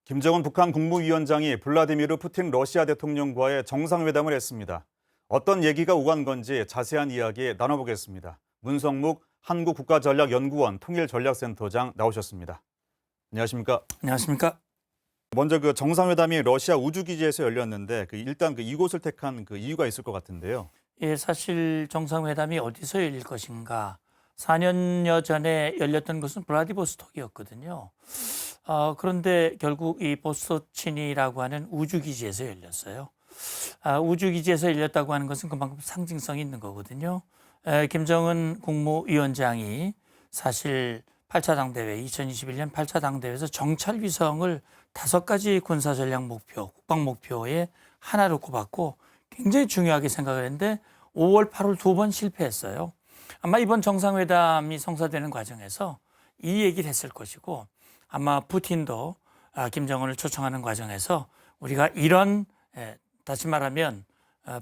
김정은 북한 국무위원장이 블라디미르 푸틴 러시아 대통령과의 정상회담을 했습니다. 어떤 얘기가 오간 건지 자세한 이야기 나눠보겠습니다. 문성묵 한국국가전략연구원 통일전략센터장 나오셨습니다. 안녕하십니까? 안녕하십니까? 먼저 그 정상회담이 러시아 우주기지에서 열렸는데 일단 이곳을 택한 이유가 있을 것 같은데요. 예, 사실 정상회담이 어디서 열릴 것인가? 4년여 전에 열렸던 것은 블라디보스톡이었거든요. 그런데 결국 이 보스토친이라고 하는 우주기지에서 열렸어요. 우주기지에서 열렸다고 하는 것은 그만큼 상징성이 있는 거거든요. 김정은 국무위원장이 사실 8차 당대회, 2021년 8차 당대회에서 정찰 위성을 5가지 군사 전략 목표, 국방 목표에 하나로 꼽았고 굉장히 중요하게 생각을 했는데 5월, 8월 2번 실패했어요. 아마 이번 정상회담이 성사되는 과정에서 이 얘기를 했을 것이고 아마 푸틴도 김정은을 초청하는 과정에서 우리가 이런 다시 말하면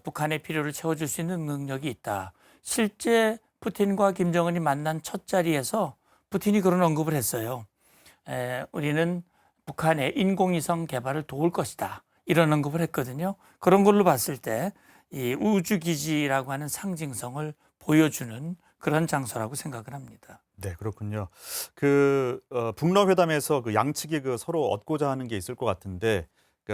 북한의 필요를 채워줄 수 있는 능력이 있다. 실제 푸틴과 김정은이 만난 첫 자리에서 푸틴이 그런 언급을 했어요. 우리는 북한의 인공위성 개발을 도울 것이다. 이런 언급을 했거든요. 그런 걸로 봤을 때 이 우주기지라고 하는 상징성을 보여주는 그런 장소라고 생각을 합니다. 네, 그렇군요. 북러 회담에서 양측이 서로 얻고자 하는 게 있을 것 같은데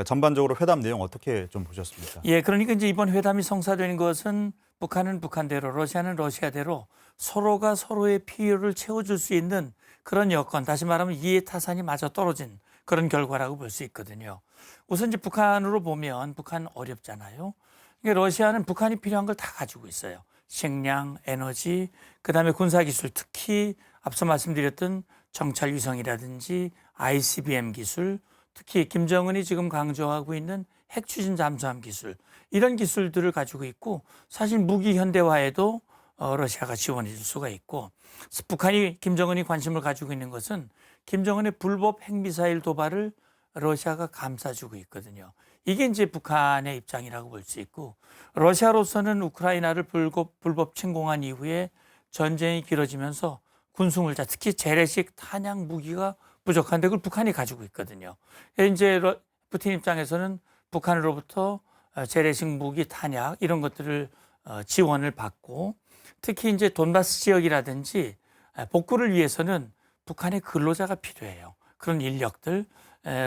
전반적으로 회담 내용 어떻게 좀 보셨습니까? 예, 그러니까 이제 이번 회담이 성사되는 것은 북한은 북한대로, 러시아는 러시아대로 서로가 서로의 필요를 채워줄 수 있는 그런 여건, 다시 말하면 이해 타산이 마저 떨어진 그런 결과라고 볼 수 있거든요. 우선 이제 북한으로 보면 북한 어렵잖아요. 그러니까 러시아는 북한이 필요한 걸 다 가지고 있어요. 식량, 에너지, 그다음에 군사기술, 특히 앞서 말씀드렸던 정찰위성이라든지 ICBM 기술, 특히 김정은이 지금 강조하고 있는 핵추진 잠수함 기술, 이런 기술들을 가지고 있고 사실 무기 현대화에도 러시아가 지원해 줄 수가 있고 북한이 김정은이 관심을 가지고 있는 것은 김정은의 불법 핵미사일 도발을 러시아가 감싸주고 있거든요. 이게 이제 북한의 입장이라고 볼 수 있고 러시아로서는 우크라이나를 불법 침공한 이후에 전쟁이 길어지면서 군수물자 특히 재래식 탄약 무기가 부족한데 그걸 북한이 가지고 있거든요. 이제 푸틴 입장에서는 북한으로부터 재래식 무기 탄약 이런 것들을 지원을 받고 특히 이제 돈바스 지역이라든지 복구를 위해서는 북한의 근로자가 필요해요. 그런 인력들.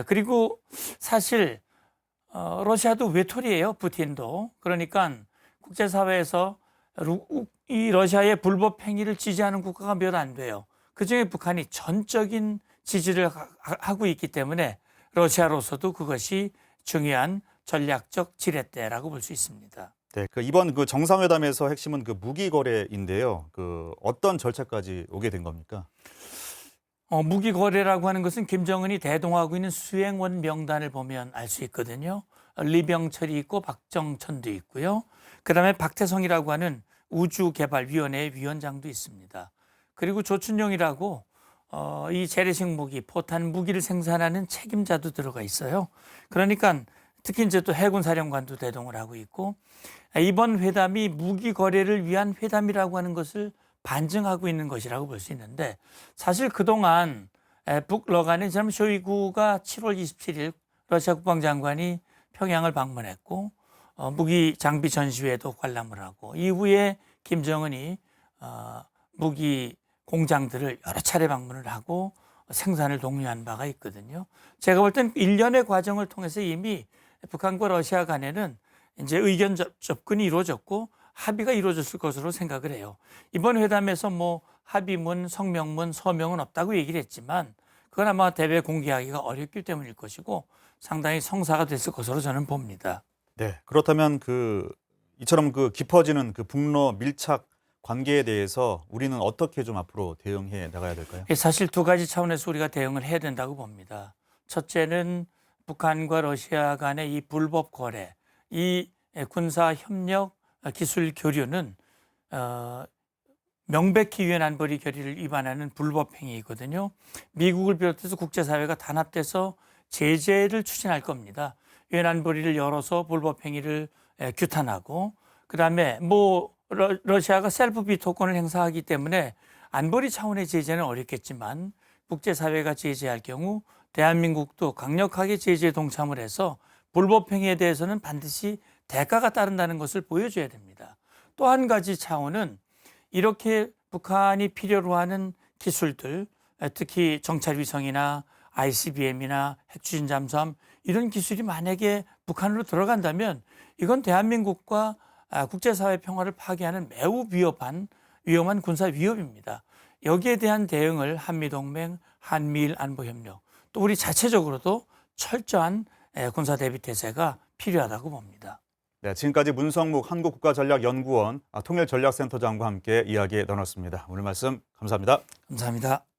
그리고 사실 러시아도 외톨이에요. 푸틴도. 그러니까 국제사회에서 이 러시아의 불법 행위를 지지하는 국가가 몇 안 돼요. 그중에 북한이 전적인 지지를 하고 있기 때문에 러시아로서도 그것이 중요한 전략적 지렛대라고 볼 수 있습니다. 네, 이번 정상회담에서 핵심은 무기 거래인데요. 어떤 절차까지 오게 된 겁니까? 무기 거래라고 하는 것은 김정은이 대동하고 있는 수행원 명단을 보면 알 수 있거든요. 리병철이 있고 박정천도 있고요. 그다음에 박태성이라고 하는 우주개발위원회 위원장도 있습니다. 그리고 조춘용이라고 이 재래식 무기, 포탄 무기를 생산하는 책임자도 들어가 있어요. 그러니까 특히 이제 또 해군 사령관도 대동을 하고 있고 이번 회담이 무기 거래를 위한 회담이라고 하는 것을 반증하고 있는 것이라고 볼 수 있는데 사실 그동안 북러간에 지난 쇼이구가 7월 27일 러시아 국방장관이 평양을 방문했고 무기 장비 전시회도 관람을 하고 이후에 김정은이 무기 공장들을 여러 차례 방문을 하고 생산을 독려한 바가 있거든요. 제가 볼 땐 일련의 과정을 통해서 이미 북한과 러시아 간에는 이제 의견 접근이 이루어졌고 합의가 이루어졌을 것으로 생각을 해요. 이번 회담에서 합의문, 성명문, 서명은 없다고 얘기를 했지만 그건 아마 대외 공개하기가 어렵기 때문일 것이고 상당히 성사가 됐을 것으로 저는 봅니다. 네, 그렇다면 이처럼 깊어지는 북러 밀착 관계에 대해서 우리는 어떻게 좀 앞으로 대응해 나가야 될까요? 사실 2가지 차원에서 우리가 대응을 해야 된다고 봅니다. 첫째는 북한과 러시아 간의 이 불법 거래, 이 군사 협력, 기술 교류는 명백히 유엔 안보리 결의를 위반하는 불법 행위이거든요. 미국을 비롯해서 국제사회가 단합돼서 제재를 추진할 겁니다. 유엔 안보리를 열어서 불법 행위를 규탄하고 그다음에 러시아가 셀프 비토권을 행사하기 때문에 안보리 차원의 제재는 어렵겠지만 국제사회가 제재할 경우 대한민국도 강력하게 제재에 동참을 해서 불법 행위에 대해서는 반드시 대가가 따른다는 것을 보여줘야 됩니다. 또 한 가지 차원은 이렇게 북한이 필요로 하는 기술들, 특히 정찰위성이나 ICBM이나 핵추진 잠수함 이런 기술이 만약에 북한으로 들어간다면 이건 대한민국과 국제사회 평화를 파괴하는 매우 위험한 군사 위협입니다. 여기에 대한 대응을 한미동맹, 한미일 안보협력, 또 우리 자체적으로도 철저한 군사 대비 태세가 필요하다고 봅니다. 네, 지금까지 문성묵 한국국가전략연구원 통일전략센터장과 함께 이야기 나눴습니다. 오늘 말씀 감사합니다. 감사합니다.